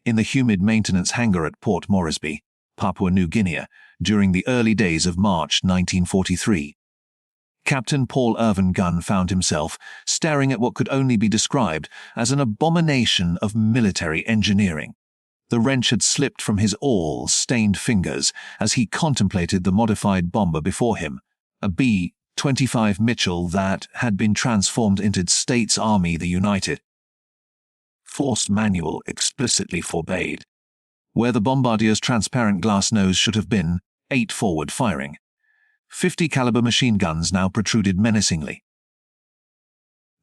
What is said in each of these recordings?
in the humid maintenance hangar at Port Moresby, Papua New Guinea, during the early days of March 1943. Captain Paul Gunn found himself staring at what could only be described as an abomination of military engineering. The wrench had slipped from his oil-stained fingers as he contemplated the modified bomber before him, a B-25 Mitchell that had been transformed into States Army the United. Force manual explicitly forbade. Where the bombardier's transparent glass nose should have been, 8 forward firing. 50 caliber machine guns now protruded menacingly.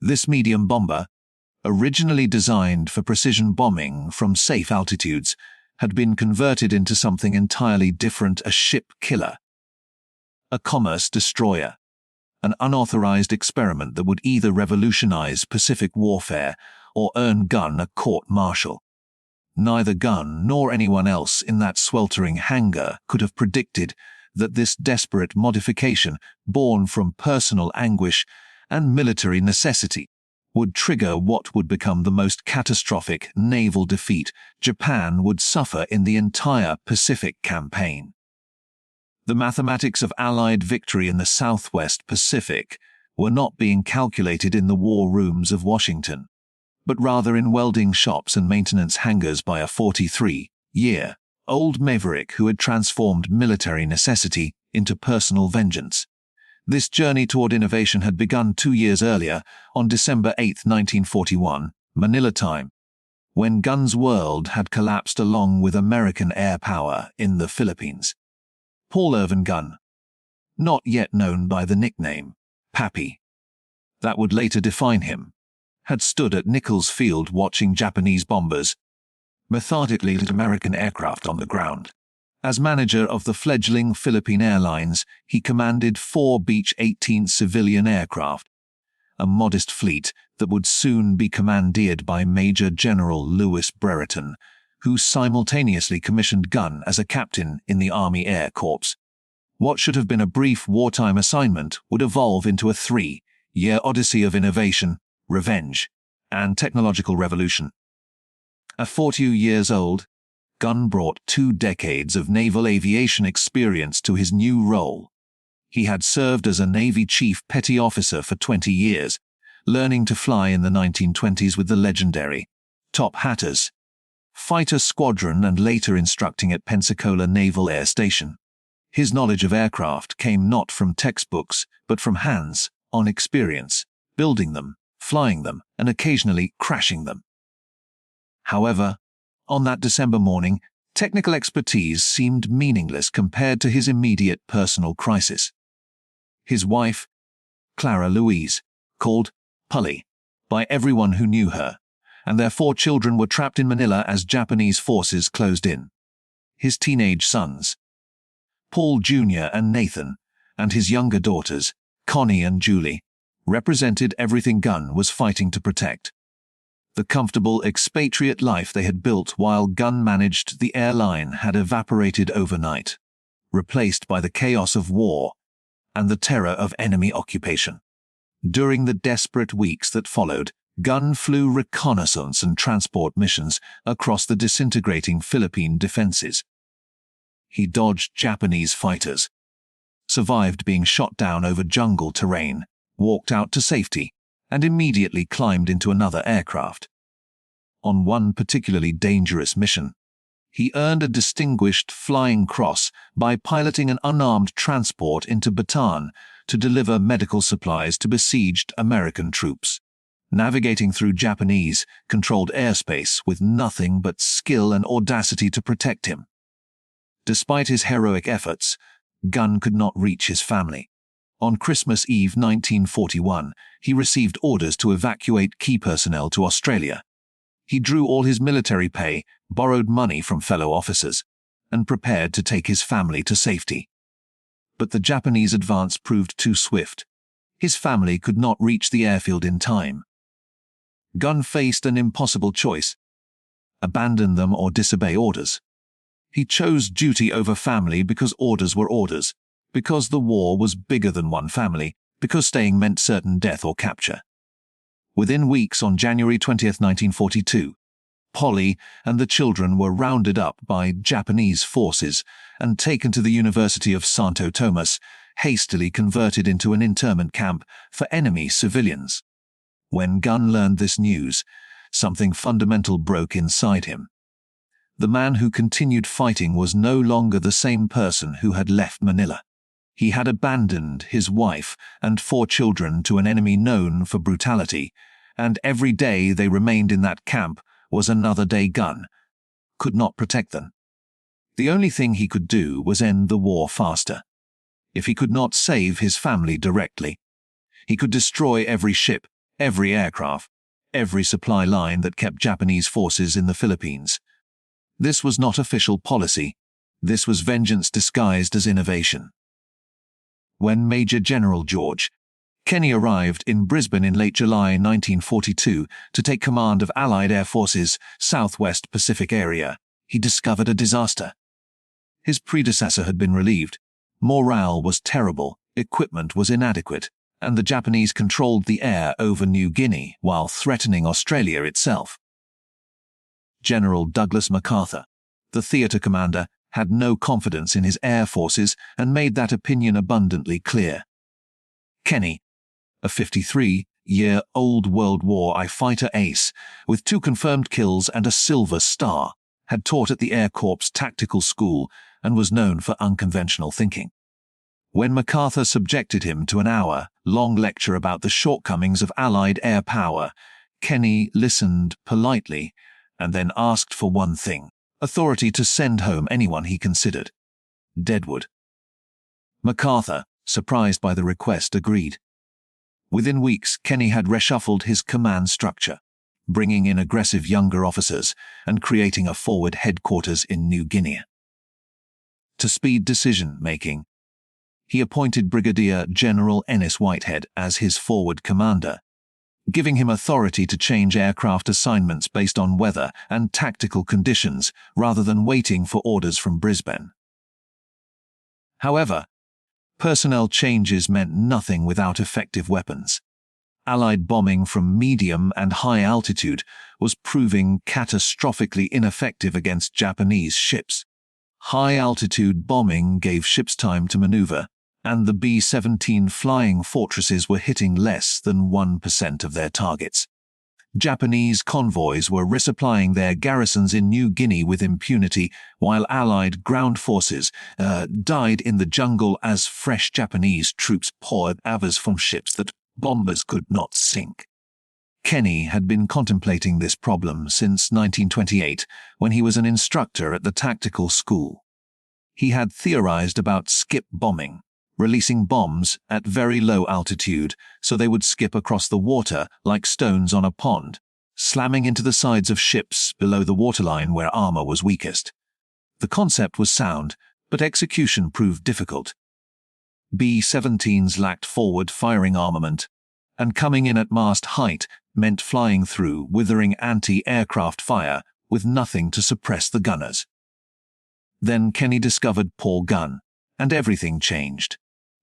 This medium bomber, originally designed for precision bombing from safe altitudes, had been converted into something entirely different: a ship killer. A commerce destroyer. An unauthorized experiment that would either revolutionize Pacific warfare or earn Gunn a court-martial. Neither Gunn nor anyone else in that sweltering hangar could have predicted that this desperate modification, born from personal anguish and military necessity, would trigger what would become the most catastrophic naval defeat Japan would suffer in the entire Pacific campaign. The mathematics of Allied victory in the Southwest Pacific were not being calculated in the war rooms of Washington, but rather in welding shops and maintenance hangars by a 43-year-old maverick who had transformed military necessity into personal vengeance. This journey toward innovation had begun 2 years earlier, on December 8, 1941, Manila time, when Gunn's world had collapsed along with American air power in the Philippines. Paul Gunn, not yet known by the nickname Pappy, that would later define him, had stood at Nichols Field watching Japanese bombers methodically hit American aircraft on the ground. As manager of the fledgling Philippine Airlines, he commanded 4 Beech 18 civilian aircraft, a modest fleet that would soon be commandeered by Major General Louis Brereton, who simultaneously commissioned Gunn as a captain in the Army Air Corps. What should have been a brief wartime assignment would evolve into a 3-year odyssey of innovation, revenge, and technological revolution. At 42 years old, Gunn brought 2 decades of naval aviation experience to his new role. He had served as a Navy chief petty officer for 20 years, learning to fly in the 1920s with the legendary Top Hatters fighter squadron and later instructing at Pensacola Naval Air Station. His knowledge of aircraft came not from textbooks, but from hands-on experience, building them, flying them, and occasionally crashing them. However, on that December morning, technical expertise seemed meaningless compared to his immediate personal crisis. His wife, Clara Louise, called Pully by everyone who knew her, and their 4 children were trapped in Manila as Japanese forces closed in. His teenage sons, Paul Jr. and Nathan, and his younger daughters, Connie and Julie, represented everything Gunn was fighting to protect. The comfortable expatriate life they had built while Gunn managed the airline had evaporated overnight, replaced by the chaos of war and the terror of enemy occupation. During the desperate weeks that followed, Gunn flew reconnaissance and transport missions across the disintegrating Philippine defenses. He dodged Japanese fighters, survived being shot down over jungle terrain, walked out to safety, and immediately climbed into another aircraft. On one particularly dangerous mission, he earned a Distinguished Flying Cross by piloting an unarmed transport into Bataan to deliver medical supplies to besieged American troops, navigating through Japanese-controlled airspace with nothing but skill and audacity to protect him. Despite his heroic efforts, Gunn could not reach his family. On Christmas Eve 1941, he received orders to evacuate key personnel to Australia. He drew all his military pay, borrowed money from fellow officers, and prepared to take his family to safety. But the Japanese advance proved too swift. His family could not reach the airfield in time. Gunn faced an impossible choice: abandon them or disobey orders. He chose duty over family because orders were orders, because the war was bigger than one family, because staying meant certain death or capture. Within weeks, on January 20, 1942, Polly and the children were rounded up by Japanese forces and taken to the University of Santo Tomas, hastily converted into an internment camp for enemy civilians. When Gunn learned this news, something fundamental broke inside him. The man who continued fighting was no longer the same person who had left Manila. He had abandoned his wife and 4 children to an enemy known for brutality, and every day they remained in that camp was another day Gunn could not protect them. The only thing he could do was end the war faster. If he could not save his family directly, he could destroy every ship, every aircraft, every supply line that kept Japanese forces in the Philippines. This was not official policy. This was vengeance disguised as innovation. When Major General George Kenny arrived in Brisbane in late July 1942 to take command of Allied Air Forces' Southwest Pacific area, he discovered a disaster. His predecessor had been relieved. Morale was terrible, equipment was inadequate, and the Japanese controlled the air over New Guinea while threatening Australia itself. General Douglas MacArthur, the theatre commander, had no confidence in his air forces and made that opinion abundantly clear. Kenny, a 53-year-old World War I fighter ace with 2 confirmed kills and a Silver Star, had taught at the Air Corps Tactical School and was known for unconventional thinking. When MacArthur subjected him to an hour-long lecture about the shortcomings of Allied air power, Kenny listened politely and then asked for one thing: authority to send home anyone he considered deadwood. MacArthur, surprised by the request, agreed. Within weeks, Kenny had reshuffled his command structure, bringing in aggressive younger officers and creating a forward headquarters in New Guinea. To speed decision-making, he appointed Brigadier General Ennis Whitehead as his forward commander, giving him authority to change aircraft assignments based on weather and tactical conditions rather than waiting for orders from Brisbane. However, personnel changes meant nothing without effective weapons. Allied bombing from medium and high altitude was proving catastrophically ineffective against Japanese ships. High-altitude bombing gave ships time to maneuver, and the B-17 flying fortresses were hitting less than 1% of their targets. Japanese convoys were resupplying their garrisons in New Guinea with impunity, while Allied ground forces died in the jungle as fresh Japanese troops poured avers from ships that bombers could not sink. Kenny had been contemplating this problem since 1928, when he was an instructor at the tactical school. He had theorized about skip bombing, releasing bombs at very low altitude so they would skip across the water like stones on a pond, slamming into the sides of ships below the waterline where armor was weakest. The concept was sound, but execution proved difficult. B-17s lacked forward-firing armament, and coming in at mast height meant flying through withering anti-aircraft fire with nothing to suppress the gunners. Then Kenny discovered Paul Gunn, and everything changed.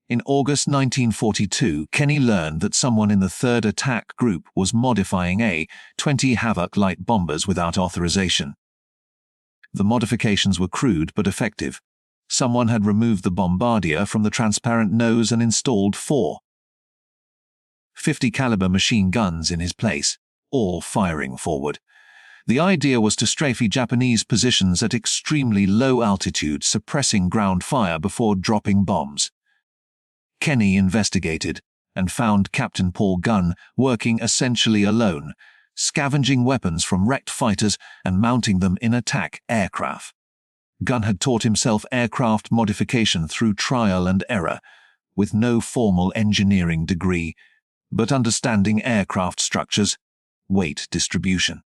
In August 1942, Kenny learned that someone in the 3rd Attack Group was modifying A-20 Havoc light bombers without authorization. The modifications were crude but effective. Someone had removed the bombardier from the transparent nose and installed 4 .50 caliber machine guns in his place, all firing forward. The idea was to strafe Japanese positions at extremely low altitude, suppressing ground fire before dropping bombs. Kenny investigated and found Captain Paul Gunn working essentially alone, scavenging weapons from wrecked fighters and mounting them in attack aircraft. Gunn had taught himself aircraft modification through trial and error, with no formal engineering degree, but understanding aircraft structures, weight distribution,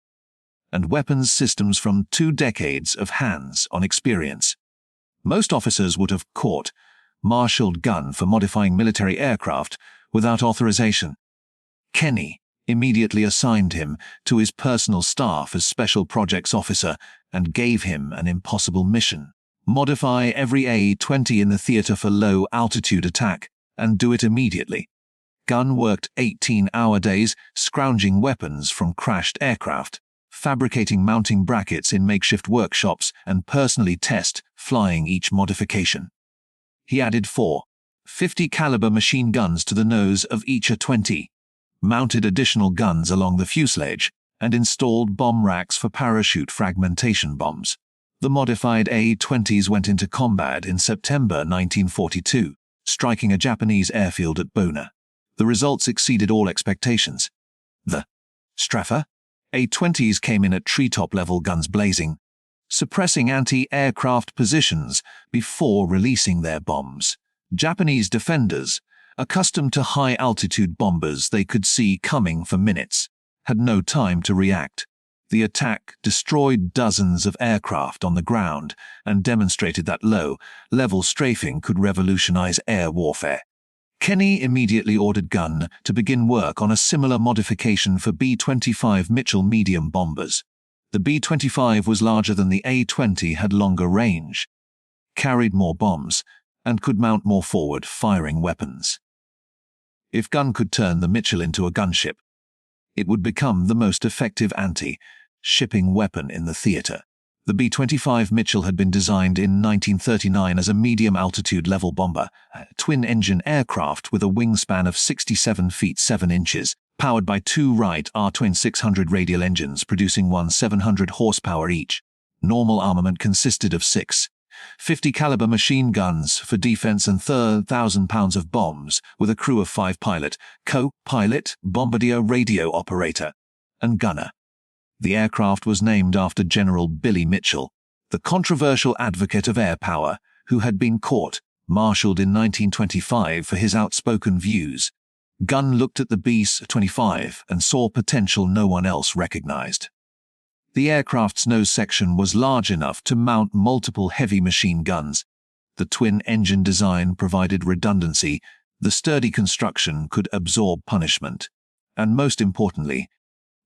and weapons systems from 2 decades of hands-on experience. Most officers would have marshaled Gunn for modifying military aircraft without authorization. Kenny immediately assigned him to his personal staff as Special Projects Officer and gave him an impossible mission: modify every A-20 in the theater for low-altitude attack, and do it immediately. Gunn worked 18-hour days, scrounging weapons from crashed aircraft, fabricating mounting brackets in makeshift workshops, and personally test flying each modification. He added 4 50-caliber machine guns to the nose of each A-20, mounted additional guns along the fuselage, and installed bomb racks for parachute fragmentation bombs. The modified A-20s went into combat in September 1942, striking a Japanese airfield at Bona. The results exceeded all expectations. The strafer A-20s came in at treetop-level guns blazing, suppressing anti-aircraft positions before releasing their bombs. Japanese defenders, accustomed to high-altitude bombers they could see coming for minutes, had no time to react. The attack destroyed dozens of aircraft on the ground and demonstrated that low-level strafing could revolutionize air warfare. Kenny immediately ordered Gunn to begin work on a similar modification for B-25 Mitchell medium bombers. The B-25 was larger than the A-20, had longer range, carried more bombs, and could mount more forward-firing weapons. If Gunn could turn the Mitchell into a gunship, it would become the most effective anti-shipping weapon in the theater. The B-25 Mitchell had been designed in 1939 as a medium-altitude level bomber, a twin-engine aircraft with a wingspan of 67 feet 7 inches, powered by 2 Wright R-2600 radial engines producing 700 horsepower each. Normal armament consisted of 6 50-caliber machine guns for defense and 1,000 pounds of bombs, with a crew of 5 pilot, co-pilot, bombardier radio operator, and gunner. The aircraft was named after General Billy Mitchell, the controversial advocate of air power, who had been court-martialed in 1925 for his outspoken views. Gunn looked at the B-25 and saw potential no one else recognized. The aircraft's nose section was large enough to mount multiple heavy machine guns. The twin-engine design provided redundancy, the sturdy construction could absorb punishment, and most importantly,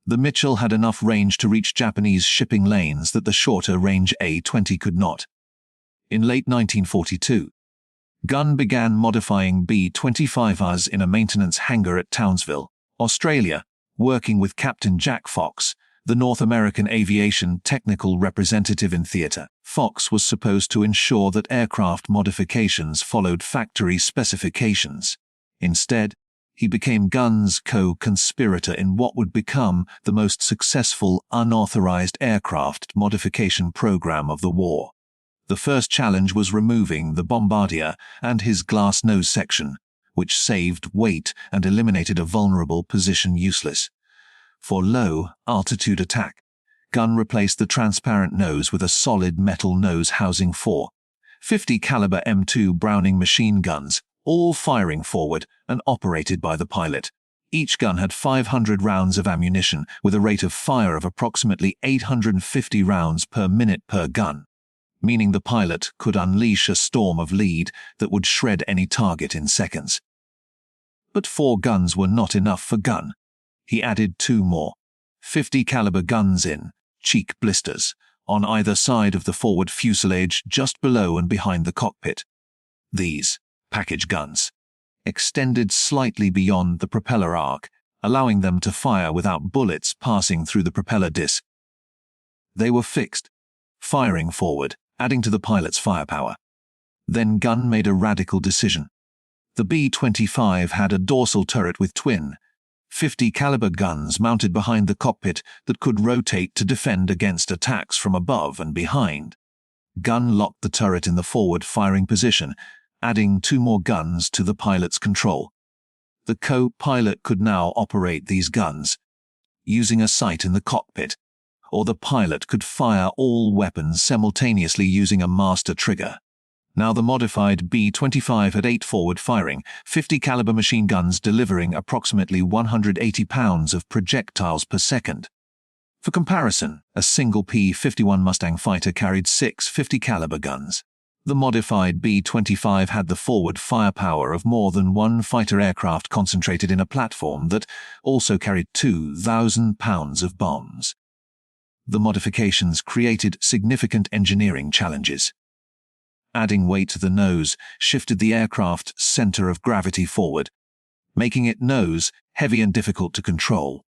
the Mitchell had enough range to reach Japanese shipping lanes that the shorter-range A-20 could not. In late 1942, Gunn began modifying B-25As in a maintenance hangar at Townsville, Australia, working with Captain Jack Fox, the North American aviation technical representative in theater. Fox was supposed to ensure that aircraft modifications followed factory specifications. Instead, he became Gunn's co-conspirator in what would become the most successful unauthorized aircraft modification program of the war. The first challenge was removing the bombardier and his glass nose section, which saved weight and eliminated a vulnerable position useless for low-altitude attack. Gunn replaced the transparent nose with a solid metal nose housing 4 50-caliber M2 Browning machine guns, all firing forward and operated by the pilot. Each gun had 500 rounds of ammunition, with a rate of fire of approximately 850 rounds per minute per gun, meaning the pilot could unleash a storm of lead that would shred any target in seconds. But 4 guns were not enough for Gunn. He added 2 more 50-caliber guns in cheek blisters on either side of the forward fuselage, just below and behind the cockpit. These package guns extended slightly beyond the propeller arc, allowing them to fire without bullets passing through the propeller disc. They were fixed, firing forward, adding to the pilot's firepower. Then Gunn made a radical decision. The B-25 had a dorsal turret with twin 50-caliber guns mounted behind the cockpit that could rotate to defend against attacks from above and behind. Gunn locked the turret in the forward-firing position, adding 2 more guns to the pilot's control. The co-pilot could now operate these guns, using a sight in the cockpit, or the pilot could fire all weapons simultaneously using a master trigger. Now the modified B-25 had 8 forward-firing, 50-caliber machine guns delivering approximately 180 pounds of projectiles per second. For comparison, a single P-51 Mustang fighter carried 6 50-caliber guns. The modified B-25 had the forward firepower of more than 1 fighter aircraft concentrated in a platform that also carried 2,000 pounds of bombs. The modifications created significant engineering challenges. Adding weight to the nose shifted the aircraft's center of gravity forward, making it nose heavy and difficult to control.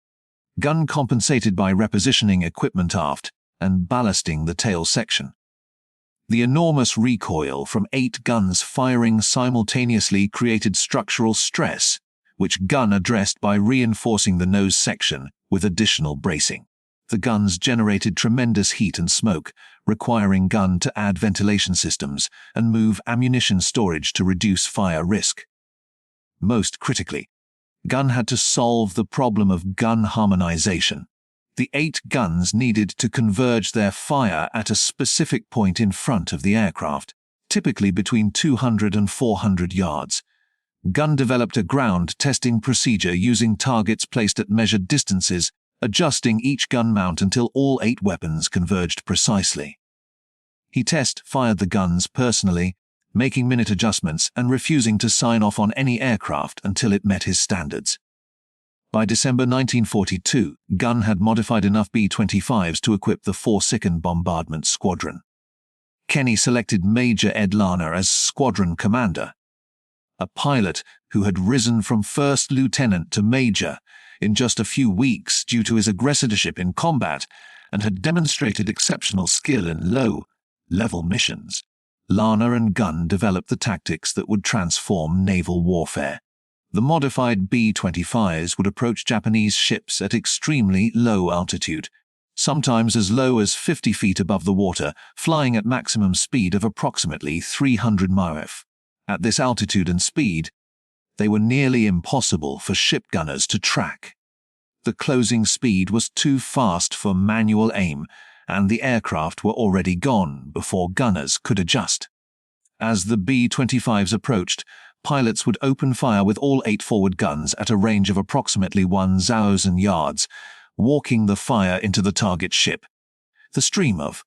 Gunn compensated by repositioning equipment aft and ballasting the tail section. The enormous recoil from 8 guns firing simultaneously created structural stress, which Gunn addressed by reinforcing the nose section with additional bracing. The guns generated tremendous heat and smoke, requiring Gunn to add ventilation systems and move ammunition storage to reduce fire risk. Most critically, Gunn had to solve the problem of gun harmonization. The 8 guns needed to converge their fire at a specific point in front of the aircraft, typically between 200 and 400 yards. Gunn developed a ground testing procedure using targets placed at measured distances, adjusting each gun mount until all 8 weapons converged precisely. He test-fired the guns personally, making minute adjustments and refusing to sign off on any aircraft until it met his standards. By December 1942, Gunn had modified enough B-25s to equip the 4th Bombardment Squadron. Kenny selected Major Ed Larner as squadron commander, a pilot who had risen from first lieutenant to major in just a few weeks due to his aggressorship in combat and had demonstrated exceptional skill in low-level missions. Larner and Gunn developed the tactics that would transform naval warfare. The modified B-25s would approach Japanese ships at extremely low altitude, sometimes as low as 50 feet above the water, flying at maximum speed of approximately 300 miles. At this altitude and speed, they were nearly impossible for ship gunners to track. The closing speed was too fast for manual aim, and the aircraft were already gone before gunners could adjust. As the B-25s approached, pilots would open fire with all 8 forward guns at a range of approximately 1,000 yards, walking the fire into the target ship. The stream of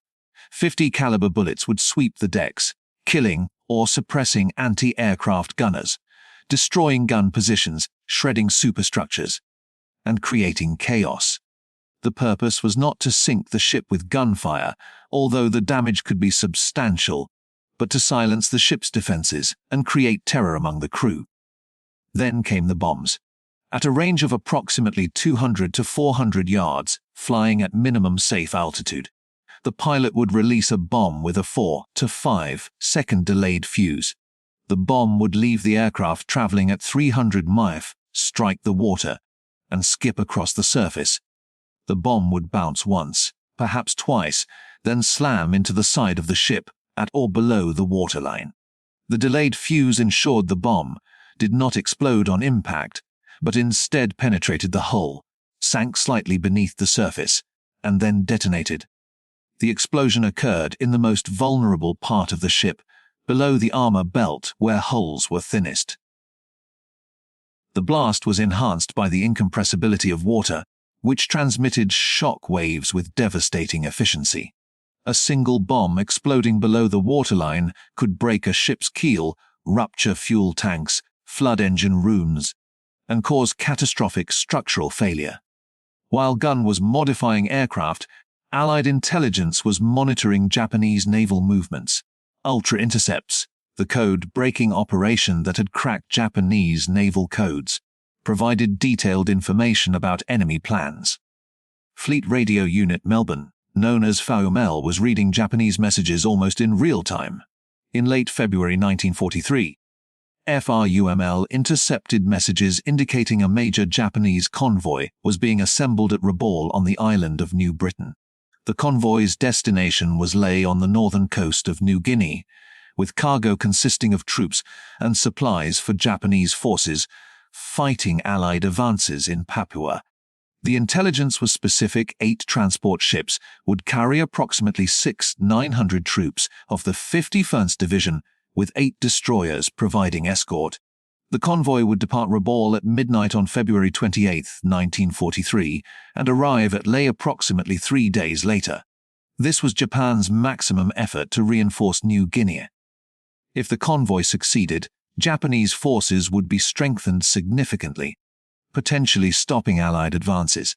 50 caliber bullets would sweep the decks, killing or suppressing anti-aircraft gunners, destroying gun positions, shredding superstructures, and creating chaos. The purpose was not to sink the ship with gunfire, although the damage could be substantial, but to silence the ship's defenses and create terror among the crew. Then came the bombs. At a range of approximately 200 to 400 yards, flying at minimum safe altitude, the pilot would release a bomb with a 4 to 5 second delayed fuse. The bomb would leave the aircraft traveling at 300 miles, strike the water, and skip across the surface. The bomb would bounce once, perhaps twice, then slam into the side of the ship, at or below the waterline. The delayed fuse ensured the bomb did not explode on impact, but instead penetrated the hull, sank slightly beneath the surface, and then detonated. The explosion occurred in the most vulnerable part of the ship, below the armor belt where hulls were thinnest. The blast was enhanced by the incompressibility of water, which transmitted shock waves with devastating efficiency. A single bomb exploding below the waterline could break a ship's keel, rupture fuel tanks, flood engine rooms, and cause catastrophic structural failure. While Gunn was modifying aircraft, Allied intelligence was monitoring Japanese naval movements. Ultra Intercepts, the code-breaking operation that had cracked Japanese naval codes, provided detailed information about enemy plans. Fleet Radio Unit Melbourne, known as FUML, was reading Japanese messages almost in real time. In late February 1943, FRUML intercepted messages indicating a major Japanese convoy was being assembled at Rabaul on the island of New Britain. The convoy's destination was lay on the northern coast of New Guinea, with cargo consisting of troops and supplies for Japanese forces fighting Allied advances in Papua. The intelligence was specific. 8 transport ships would carry approximately 900 troops of the 51st Division, with 8 destroyers providing escort. The convoy would depart Rabaul at midnight on February 28, 1943, and arrive at Lae approximately 3 days later. This was Japan's maximum effort to reinforce New Guinea. If the convoy succeeded, Japanese forces would be strengthened significantly, potentially stopping Allied advances.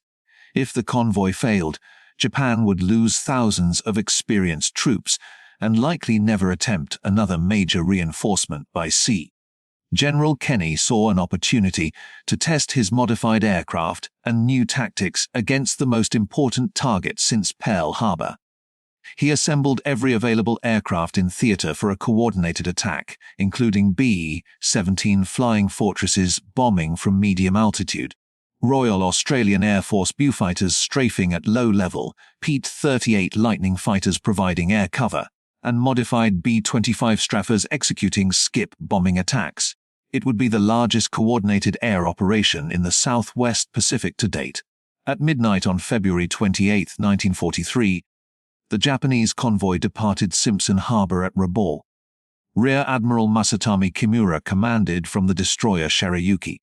If the convoy failed, Japan would lose thousands of experienced troops and likely never attempt another major reinforcement by sea. General Kenny saw an opportunity to test his modified aircraft and new tactics against the most important target since Pearl Harbor. He assembled every available aircraft in theater for a coordinated attack, including B-17 Flying Fortresses bombing from medium altitude, Royal Australian Air Force Beaufighters strafing at low level, Pete-38 Lightning fighters providing air cover, and modified B-25 strafers executing skip bombing attacks. It would be the largest coordinated air operation in the Southwest Pacific to date. At midnight on February 28, 1943, the Japanese convoy departed Simpson Harbor at Rabaul. Rear Admiral Masatami Kimura commanded from the destroyer Shirayuki.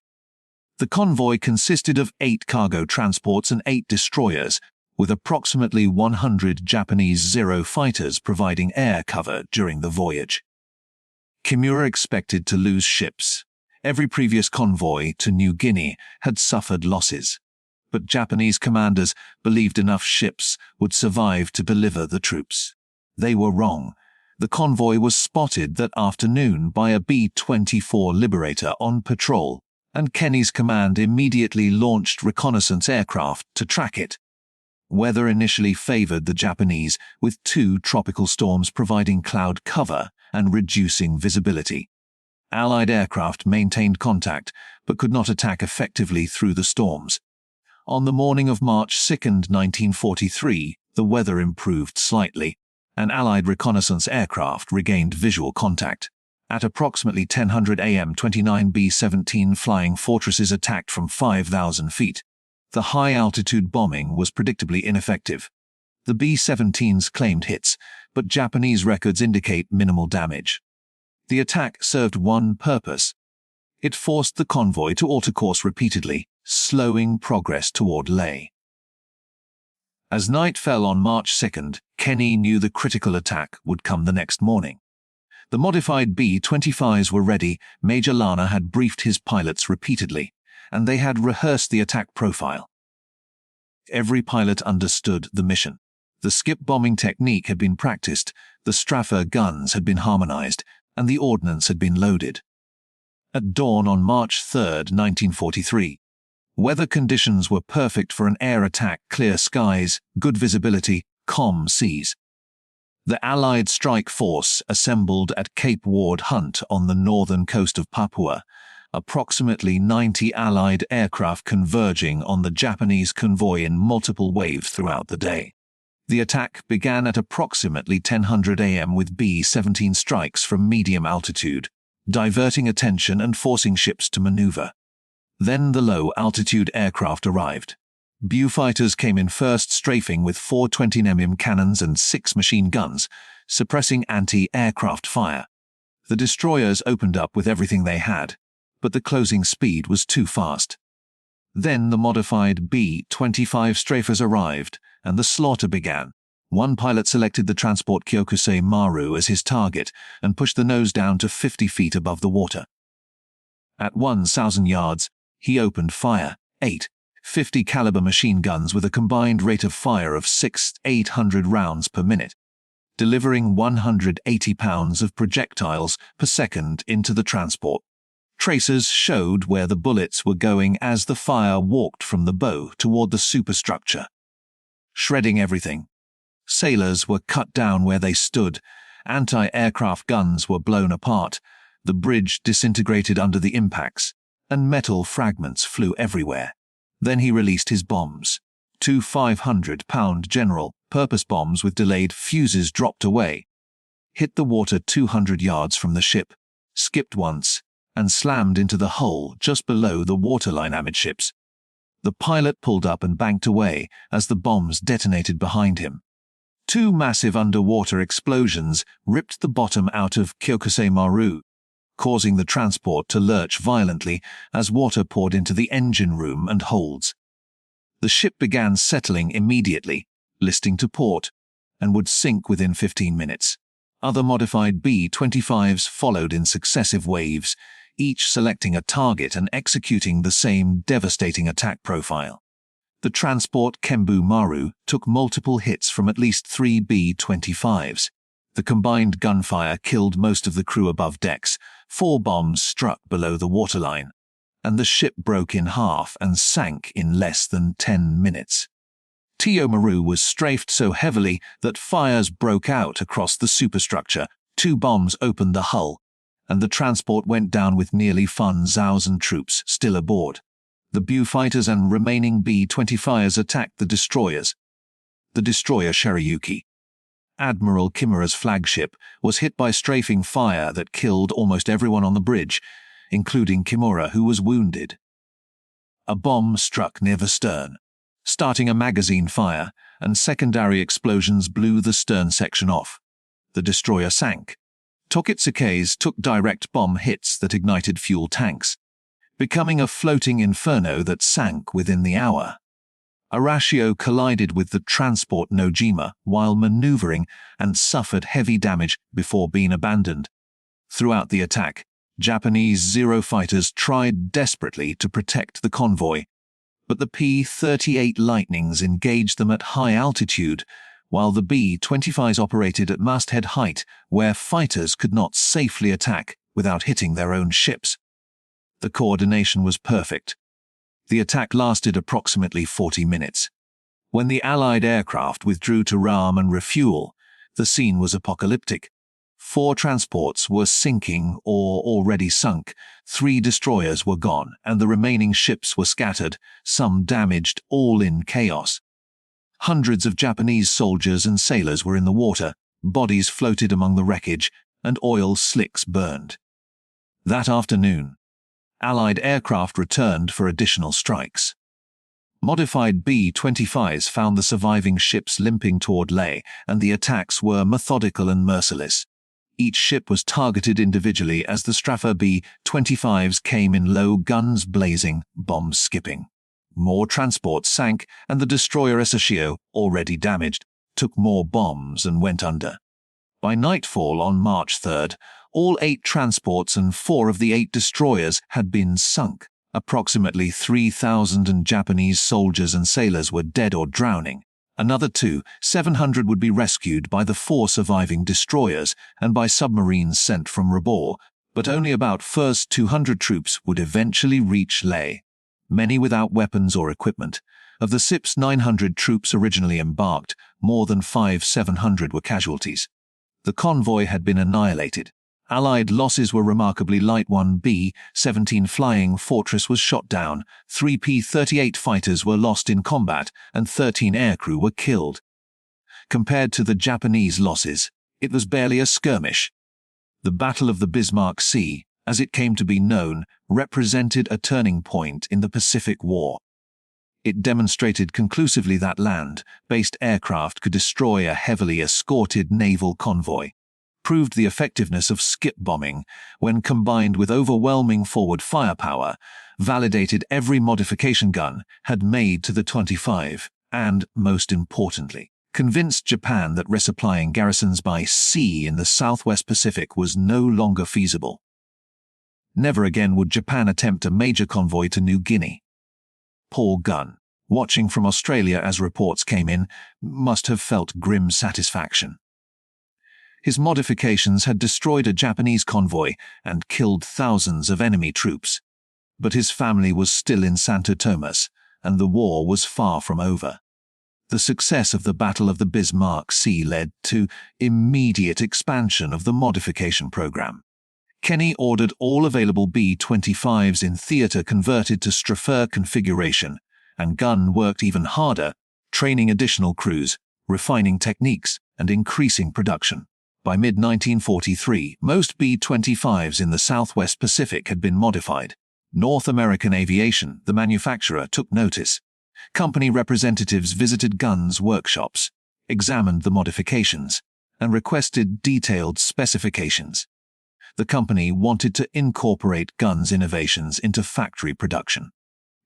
The convoy consisted of 8 cargo transports and 8 destroyers, with approximately 100 Japanese Zero fighters providing air cover during the voyage. Kimura expected to lose ships. Every previous convoy to New Guinea had suffered losses, but Japanese commanders believed enough ships would survive to deliver the troops. They were wrong. The convoy was spotted that afternoon by a B-24 Liberator on patrol, and Kenny's command immediately launched reconnaissance aircraft to track it. Weather initially favored the Japanese, with 2 tropical storms providing cloud cover and reducing visibility. Allied aircraft maintained contact, but could not attack effectively through the storms. On the morning of March 2, 1943, the weather improved slightly, and Allied reconnaissance aircraft regained visual contact. At approximately 10:00 a.m., 29 B-17 Flying Fortresses attacked from 5,000 feet. The high-altitude bombing was predictably ineffective. The B-17s claimed hits, but Japanese records indicate minimal damage. The attack served one purpose. It forced the convoy to alter course repeatedly, slowing progress toward Leh. As night fell on March 2, Kenny knew the critical attack would come the next morning. The modified B-25s were ready. Major Lana had briefed his pilots repeatedly, and they had rehearsed the attack profile. Every pilot understood the mission. The skip bombing technique had been practiced, the strafer guns had been harmonized, and the ordnance had been loaded. At dawn on March 3, 1943, weather conditions were perfect for an air attack: clear skies, good visibility, calm seas. The Allied strike force assembled at Cape Ward Hunt on the northern coast of Papua, approximately 90 Allied aircraft converging on the Japanese convoy in multiple waves throughout the day. The attack began at approximately 10:00 a.m. with B-17 strikes from medium altitude, diverting attention and forcing ships to maneuver. Then the low-altitude aircraft arrived. Beaufighters came in first, strafing with 4 20mm cannons and 6 machine guns, suppressing anti-aircraft fire. The destroyers opened up with everything they had, but the closing speed was too fast. Then the modified B-25 strafers arrived, and the slaughter began. One pilot selected the transport Kyokusei Maru as his target and pushed the nose down to 50 feet above the water. At 1,000 yards, he opened fire. 8 50 caliber machine guns with a combined rate of fire of 600-800 rounds per minute, delivering 180 pounds of projectiles per second into the transport. Tracers showed where the bullets were going as the fire walked from the bow toward the superstructure, shredding everything. Sailors were cut down where they stood, anti-aircraft guns were blown apart, the bridge disintegrated under the impacts, and metal fragments flew everywhere. Then he released his bombs. 2 500-pound general purpose bombs with delayed fuses dropped away, hit the water 200 yards from the ship, skipped once, and slammed into the hull just below the waterline amidships. The pilot pulled up and banked away as the bombs detonated behind him. 2 massive underwater explosions ripped the bottom out of Kyokusei Maru, causing the transport to lurch violently as water poured into the engine room and holds. The ship began settling immediately, listing to port, and would sink within 15 minutes. Other modified B-25s followed in successive waves, each selecting a target and executing the same devastating attack profile. The transport Kembu Maru took multiple hits from at least 3 B-25s. The combined gunfire killed most of the crew above decks. 4 bombs struck below the waterline, and the ship broke in half and sank in less than 10 minutes. Tio Maru was strafed so heavily that fires broke out across the superstructure. 2 bombs opened the hull, and the transport went down with nearly 1,000 troops still aboard. The Bu fighters and remaining B-25s attacked the destroyers. The destroyer Cherryuki, Admiral Kimura's flagship, was hit by strafing fire that killed almost everyone on the bridge, including Kimura, who was wounded. A bomb struck near the stern, starting a magazine fire, and secondary explosions blew the stern section off. The destroyer sank. Tokitsuke's took direct bomb hits that ignited fuel tanks, becoming a floating inferno that sank within the hour. Arashio collided with the transport Nojima while maneuvering and suffered heavy damage before being abandoned. Throughout the attack, Japanese Zero fighters tried desperately to protect the convoy, but the P-38 Lightnings engaged them at high altitude, while the B-25s operated at masthead height, where fighters could not safely attack without hitting their own ships. The coordination was perfect. The attack lasted approximately 40 minutes. When the Allied aircraft withdrew to ram and refuel, the scene was apocalyptic. 4 transports were sinking or already sunk, 3 destroyers were gone, and the remaining ships were scattered, some damaged, all in chaos. Hundreds of Japanese soldiers and sailors were in the water, bodies floated among the wreckage, and oil slicks burned. That afternoon, Allied aircraft returned for additional strikes. Modified B-25s found the surviving ships limping toward Leh, and the attacks were methodical and merciless. Each ship was targeted individually as the strafer B-25s came in low, guns blazing, bombs skipping. More transports sank, and the destroyer Esashio, already damaged, took more bombs and went under. By nightfall on March 3rd, all 8 transports and 4 of the 8 destroyers had been sunk. Approximately 3,000 Japanese soldiers and sailors were dead or drowning. Another 700 would be rescued by the 4 surviving destroyers and by submarines sent from Rabor, but only about first 200 troops would eventually reach Leh, many without weapons or equipment. Of the 900 troops originally embarked, more than 700 were casualties. The convoy had been annihilated. Allied losses were remarkably light. 1 B-17 Flying Fortress was shot down, 3 P-38 fighters were lost in combat, and 13 aircrew were killed. Compared to the Japanese losses, it was barely a skirmish. The Battle of the Bismarck Sea, as it came to be known, represented a turning point in the Pacific War. It demonstrated conclusively that land-based aircraft could destroy a heavily escorted naval convoy, proved the effectiveness of skip bombing when combined with overwhelming forward firepower, validated every modification gun had made to the 25, and, most importantly, convinced Japan that resupplying garrisons by sea in the Southwest Pacific was no longer feasible. Never again would Japan attempt a major convoy to New Guinea. Paul Gunn, watching from Australia as reports came in, must have felt grim satisfaction. His modifications had destroyed a Japanese convoy and killed thousands of enemy troops. But his family was still in Santo Tomas, and the war was far from over. The success of the Battle of the Bismarck Sea led to immediate expansion of the modification program. Kenny ordered all available B-25s in theater converted to strafer configuration, and Gunn worked even harder, training additional crews, refining techniques, and increasing production. By mid-1943, most B-25s in the Southwest Pacific had been modified. North American Aviation, the manufacturer, took notice. Company representatives visited Gunn's workshops, examined the modifications, and requested detailed specifications. The company wanted to incorporate Gunn's innovations into factory production.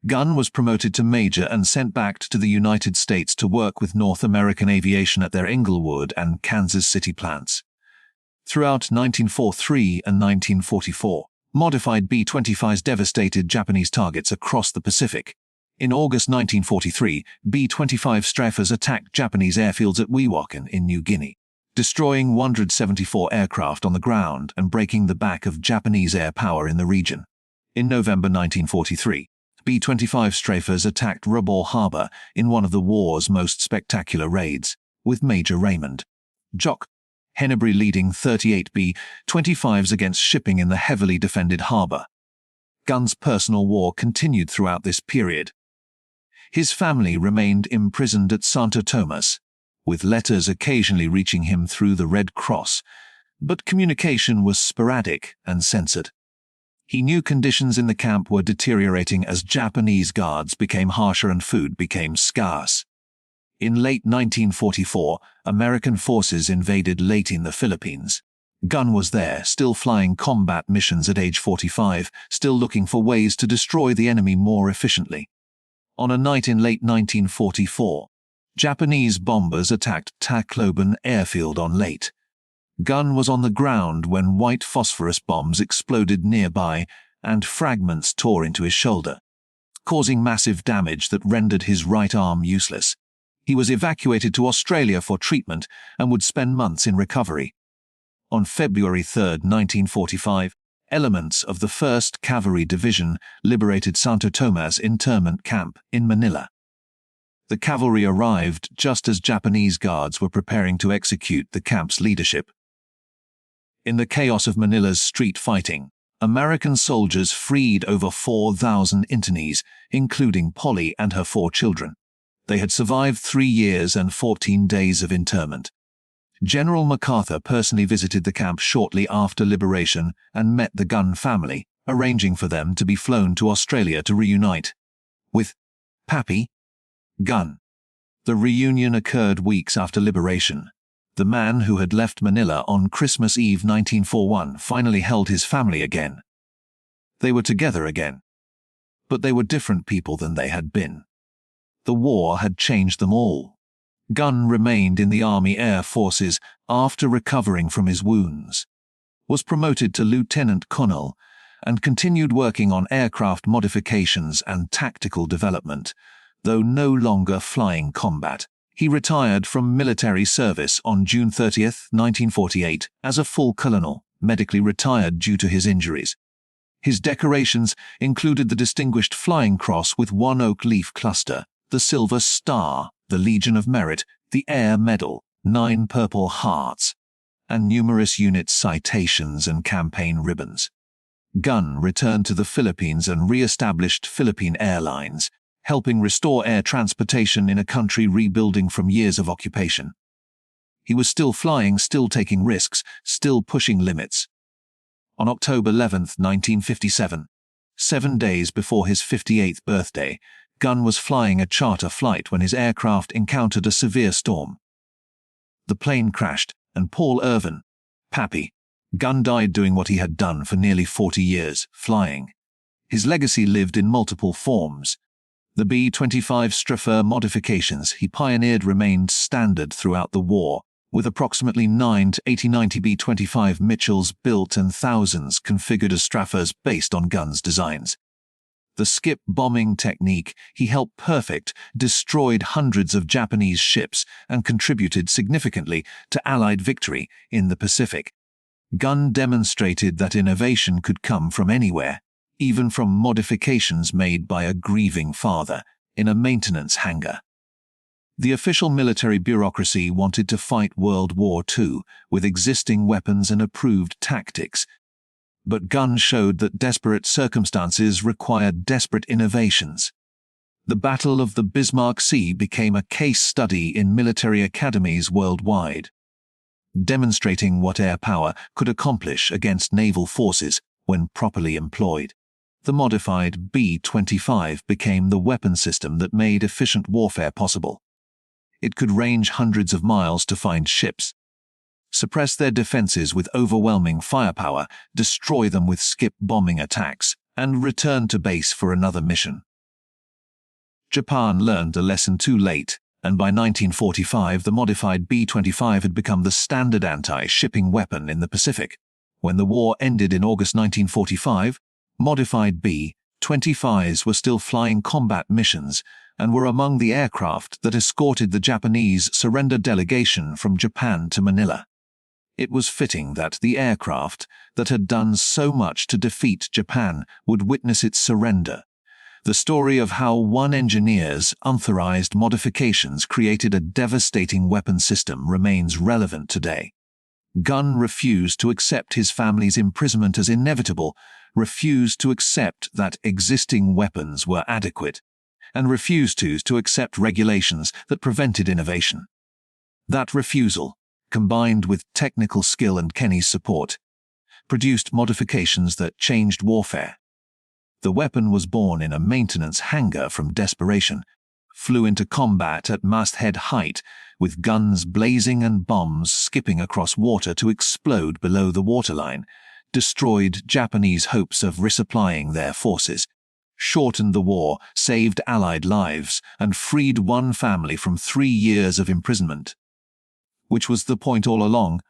Gunn was promoted to major and sent back to the United States to work with North American Aviation at their Inglewood and Kansas City plants. Throughout 1943 and 1944, modified B-25s devastated Japanese targets across the Pacific. In August 1943, B-25 strafers attacked Japanese airfields at Weehawken in New Guinea. destroying 174 aircraft on the ground and breaking the back of Japanese air power in the region. In November 1943, B-25 strafers attacked Rabaul Harbor in one of the war's most spectacular raids, with Major Raymond Jock Henneberry leading 38 B-25s against shipping in the heavily defended harbor. Gunn's personal war continued throughout this period. His family remained imprisoned at Santo Tomas, with letters occasionally reaching him through the Red Cross, but communication was sporadic and censored. He knew conditions in the camp were deteriorating as Japanese guards became harsher and food became scarce. In late 1944, American forces invaded Leyte in the Philippines. Gunn was there, still flying combat missions at age 45, still looking for ways to destroy the enemy more efficiently. On a night in late 1944, Japanese bombers attacked Tacloban airfield on Leyte. Gunn was on the ground when white phosphorus bombs exploded nearby and fragments tore into his shoulder, causing massive damage that rendered his right arm useless. He was evacuated to Australia for treatment and would spend months in recovery. On February 3, 1945, elements of the 1st Cavalry Division liberated Santo Tomas internment camp in Manila. The cavalry arrived just as Japanese guards were preparing to execute the camp's leadership. In the chaos of Manila's street fighting, American soldiers freed over 4,000 internees, including Polly and her 4 children. They had survived 3 years and 14 days of internment. General MacArthur personally visited the camp shortly after liberation and met the Gunn family, arranging for them to be flown to Australia to reunite with Pappy Gunn. The reunion occurred weeks after liberation. The man who had left Manila on Christmas Eve 1941 finally held his family again. They were together again. But they were different people than they had been. The war had changed them all. Gunn remained in the Army Air Forces after recovering from his wounds, was promoted to lieutenant colonel, and continued working on aircraft modifications and tactical development, though no longer flying combat. He retired from military service on June 30, 1948, as a full colonel, medically retired due to his injuries. His decorations included the Distinguished Flying Cross with 1 oak leaf cluster, the Silver Star, the Legion of Merit, the Air Medal, 9 Purple Hearts, and numerous unit citations and campaign ribbons. Gunn returned to the Philippines and re-established Philippine Airlines, helping restore air transportation in a country rebuilding from years of occupation. He was still flying, still taking risks, still pushing limits. On October 11, 1957, 7 days before his 58th birthday, Gunn was flying a charter flight when his aircraft encountered a severe storm. The plane crashed, and Paul Irvin, Pappy, Gunn died doing what he had done for nearly 40 years, flying. His legacy lived in multiple forms. The B-25 strafer modifications he pioneered remained standard throughout the war, with approximately 9 to 80-90 B-25 Mitchells built and thousands configured as strafers based on Gunn's designs. The skip bombing technique he helped perfect destroyed hundreds of Japanese ships and contributed significantly to Allied victory in the Pacific. Gunn demonstrated that innovation could come from anywhere, even from modifications made by a grieving father in a maintenance hangar. The official military bureaucracy wanted to fight World War II with existing weapons and approved tactics, but Gunn showed that desperate circumstances required desperate innovations. The Battle of the Bismarck Sea became a case study in military academies worldwide, demonstrating what air power could accomplish against naval forces when properly employed. The modified B-25 became the weapon system that made efficient warfare possible. It could range hundreds of miles to find ships, suppress their defenses with overwhelming firepower, destroy them with skip bombing attacks, and return to base for another mission. Japan learned a lesson too late, and by 1945 the modified B-25 had become the standard anti-shipping weapon in the Pacific. When the war ended in August 1945, modified B-25s were still flying combat missions, and were among the aircraft that escorted the Japanese surrender delegation from Japan to Manila. It was fitting that the aircraft that had done so much to defeat Japan would witness its surrender. The story of how one engineer's unauthorized modifications created a devastating weapon system remains relevant today. Gunn refused to accept his family's imprisonment as inevitable, refused to accept that existing weapons were adequate, and refused to accept regulations that prevented innovation. That refusal, combined with technical skill and Kenny's support, produced modifications that changed warfare. The weapon was born in a maintenance hangar from desperation, flew into combat at masthead height, with guns blazing and bombs skipping across water to explode below the waterline, destroyed Japanese hopes of resupplying their forces, shortened the war, saved Allied lives, and freed one family from 3 years of imprisonment. Which was the point all along.